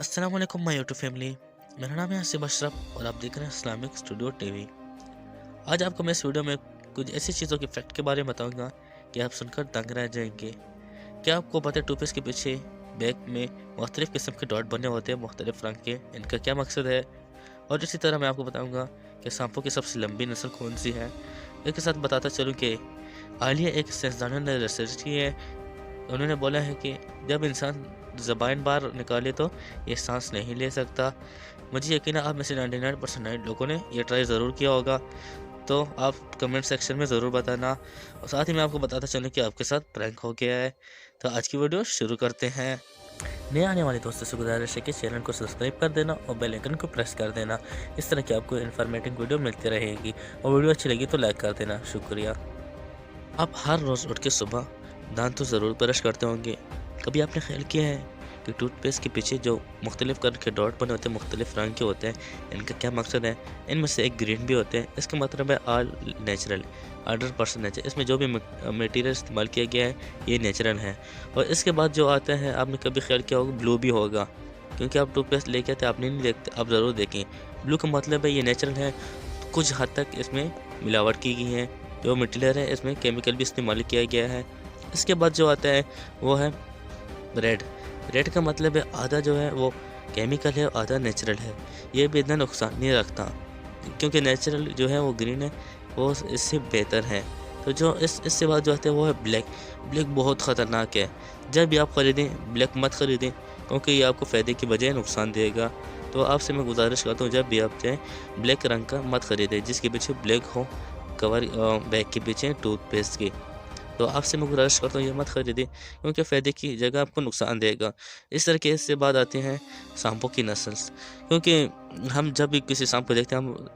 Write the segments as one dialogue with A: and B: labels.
A: अस्सलाम वालेकुम my YouTube family. मेरा नाम है आसिफ अशरफ और आप देख रहे हैं इस्लामिक स्टूडियो टीवी। आज आपको मैं इस वीडियो में कुछ ऐसी चीज़ों के फैक्ट के बारे में बताऊंगा कि आप सुनकर दंग रह जाएंगे। क्या आपको पता है टूथपेस्ट के पीछे बैक में मुख्तलिफ़ किस्म के डॉट बने होते हैं मुख्तलिफ़ रंग के, इनका क्या मकसद है? और इसी तरह मैं आपको बताऊँगा कि सांपों की सबसे लंबी नस्ल कौन सी है। इसके साथ बताता चलूँ कि हालिया एक साइंसदानों ने रिसर्च की है। उन्होंने बोला है कि जब इंसान ज़बान बाहर निकाले तो ये सांस नहीं ले सकता। मुझे यकीन है आप में से 99% लोगों ने ये ट्राई ज़रूर किया होगा। तो आप कमेंट सेक्शन में ज़रूर बताना और साथ ही मैं आपको बताता चलूँ कि आपके साथ प्रैंक हो गया है। तो आज की वीडियो शुरू करते हैं। नए आने वाले दोस्तों से गुजारिश है कि चैनल को सब्सक्राइब कर देना और बेल आइकन को प्रेस कर देना। इस तरह की आपको इन्फॉर्मेटिव वीडियो मिलती रहेगी और वीडियो अच्छी लगी तो लाइक कर देना। शुक्रिया। आप हर रोज़ उठ के सुबह दांत तो ज़रूर ब्रश करते होंगे। कभी आपने ख्याल किया है कि टूथपेस्ट के पीछे जो मुख्तलिफ़ कलर के डॉट बने होते हैं, मुख्तलिफ़ रंग के होते हैं, इनका क्या मकसद है? इनमें से एक ग्रीन भी होते हैं। इसका मतलब है ऑल नेचुरल, 100% नेचुरल। इसमें जो भी मटेरियल इस्तेमाल किया गया है ये नेचुरल है। और इसके बाद जो आता है, आपने कभी ख्याल किया होगा ब्लू भी होगा, क्योंकि आप टूथपेस्ट लेके आते आपने नहीं देखते, आप ज़रूर देखें। ब्लू का मतलब है ये नेचुरल है। कुछ हद तक इसमें मिलावट की गई है। जो मटीरियल है इसमें केमिकल भी इस्तेमाल किया गया है। इसके बाद जो आता है वो है रेड। रेड का मतलब है आधा जो है वो केमिकल है, आधा नेचुरल है। ये भी इतना नुकसान नहीं रखता, क्योंकि नेचुरल जो है वो ग्रीन है, वो इससे बेहतर है। तो जो इससे बाद जो आता है वो है ब्लैक। ब्लैक बहुत ख़तरनाक है। जब भी आप ख़रीदें ब्लैक मत ख़रीदें, क्योंकि ये आपको फ़ायदे की बजाय नुकसान देगा। तो आपसे मैं गुजारिश करता हूँ जब भी आप चाहें ब्लैक रंग का मत ख़रीदें जिसके पीछे ब्लैक हो कवर, बैग के पीछे टूथपेस्ट की। तो आपसे मैं गुजारिश करता हूँ ये मत खरीदें, क्योंकि फ़ायदे की जगह आपको नुकसान देगा। इस तरीके से बाद आते हैं सांपों की नस्ल, क्योंकि हम जब भी किसी सांप को देखते हैं हम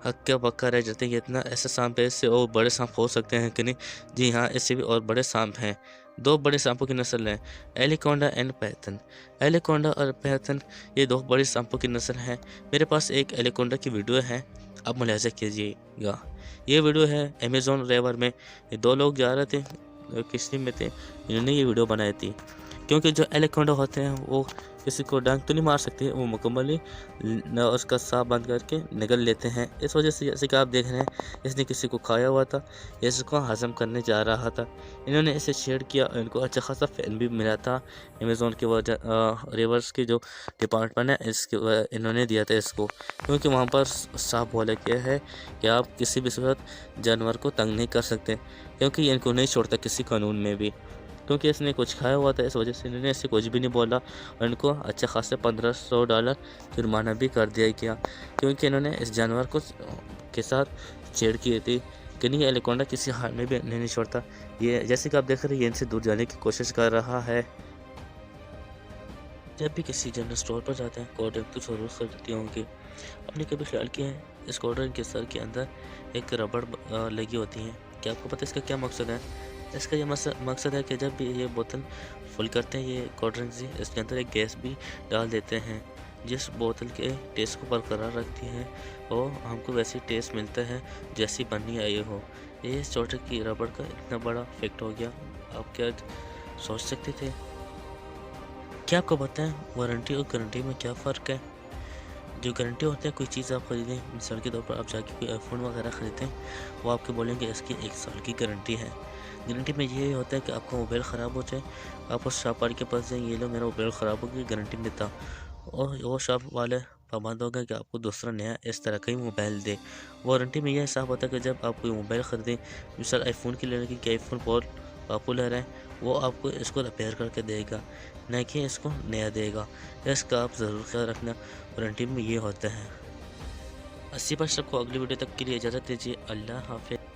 A: हक्का बक्का रह जाते हैं कि इतना ऐसा सांप है, इससे और बड़े सांप हो सकते हैं कि नहीं। जी हाँ, इससे भी और बड़े सांप हैं। दो बड़े सांपों की नस्ल हैं, एलिकोंडा एंड पैथन। एलिकोंडा और पैथन ये दो बड़े सांपों की नस्ल हैं। मेरे पास एक एलिकोंडा की वीडियो है, आप मुलाहिज़ा कीजिएगा। ये वीडियो है अमेज़न रिवर में। ये दो लोग जा रहे थे, किश्ती में थे, इन्होंने ये वीडियो बनाई थी। क्योंकि जो एनाकोंडा होते हैं वो किसी को डंक तो नहीं मार सकते, वो मुकम्मली न उसका साँप बंद करके निगल लेते हैं। इस वजह से जैसे कि आप देख रहे हैं इसने किसी को खाया हुआ था, ये इसको हज़म करने जा रहा था। इन्होंने इसे शेयर किया, इनको अच्छा खासा फ़ैन भी मिला था। अमेज़न के रिवर्स की जो डिपार्टमेंट है इसके इन्होंने दिया था इसको, क्योंकि वहाँ पर साफ बोला गया है कि आप किसी भी सूरत जानवर को तंग नहीं कर सकते, क्योंकि इनको नहीं छोड़ता किसी कानून में भी। क्योंकि इसने कुछ खाया हुआ था, इस वजह से इन्होंने इससे कुछ भी नहीं बोला और इनको अच्छा खासा $1500 जुर्माना भी कर दिया गया, क्योंकि इन्होंने इस जानवर को के साथ छेड़ की थी कि नहीं। एलिकोंडा किसी हाल में भी नहीं छोड़ता। ये जैसे कि आप देख रहे हैं ये इनसे दूर जाने की कोशिश कर रहा है। जब भी किसी जनरल स्टोर पर जाते हैं कोल्ड ड्रिंक तो ज़रूर खरीदते होंगे। आपने कभी ख्याल किया है इस कोल्ड ड्रिंक के सर के अंदर एक रबड़ लगी होती है? क्या आपको पता है इसका क्या मकसद है? इसका ये मकसद है कि जब भी ये बोतल फुल करते हैं ये कोल्ड ड्रिंक से, इसके अंदर एक गैस भी डाल देते हैं जिस बोतल के टेस्ट को बरकरार रखती है और हमको वैसे टेस्ट मिलता है जैसी बननी आई हो। ये छोटे की रबड़ का इतना बड़ा इफेक्ट हो गया, आप क्या सोच सकते थे? क्या आपको पता है वारंटी और गारंटी में क्या फ़र्क है? जो गारंटी होती है कोई चीज़ आप खरीदें, मिसाल के तौर पर आप जाके कोई आईफोन वगैरह खरीदें, वो आपको बोलेंगे इसकी 1 साल की गारंटी है। गारंटी में ये होता है कि आपका मोबाइल ख़राब हो जाए, आप उस शॉप वाले के पास जाएँ, ये लो मेरा मोबाइल ख़राब हो गया, गारंटी में था, और वो शॉप वाले पाबंद हो गए कि आपको दूसरा नया इस तरह का ही मोबाइल दे। वारंटी में यह हिसाब होता है कि जब आप कोई मोबाइल ख़रीदें, मिसाल आईफोन की ले लें कि आईफोन बहुत पॉपुलर है, वो आपको इसको रिपेयर करके देगा, न कि इसको नया देगा। इसका आप ज़रूर ख्याल रखना, वारंटी में ये होता है। 80% को अगली वीडियो तक के लिए इजाज़त दीजिए। अल्लाह हाफ़िज़।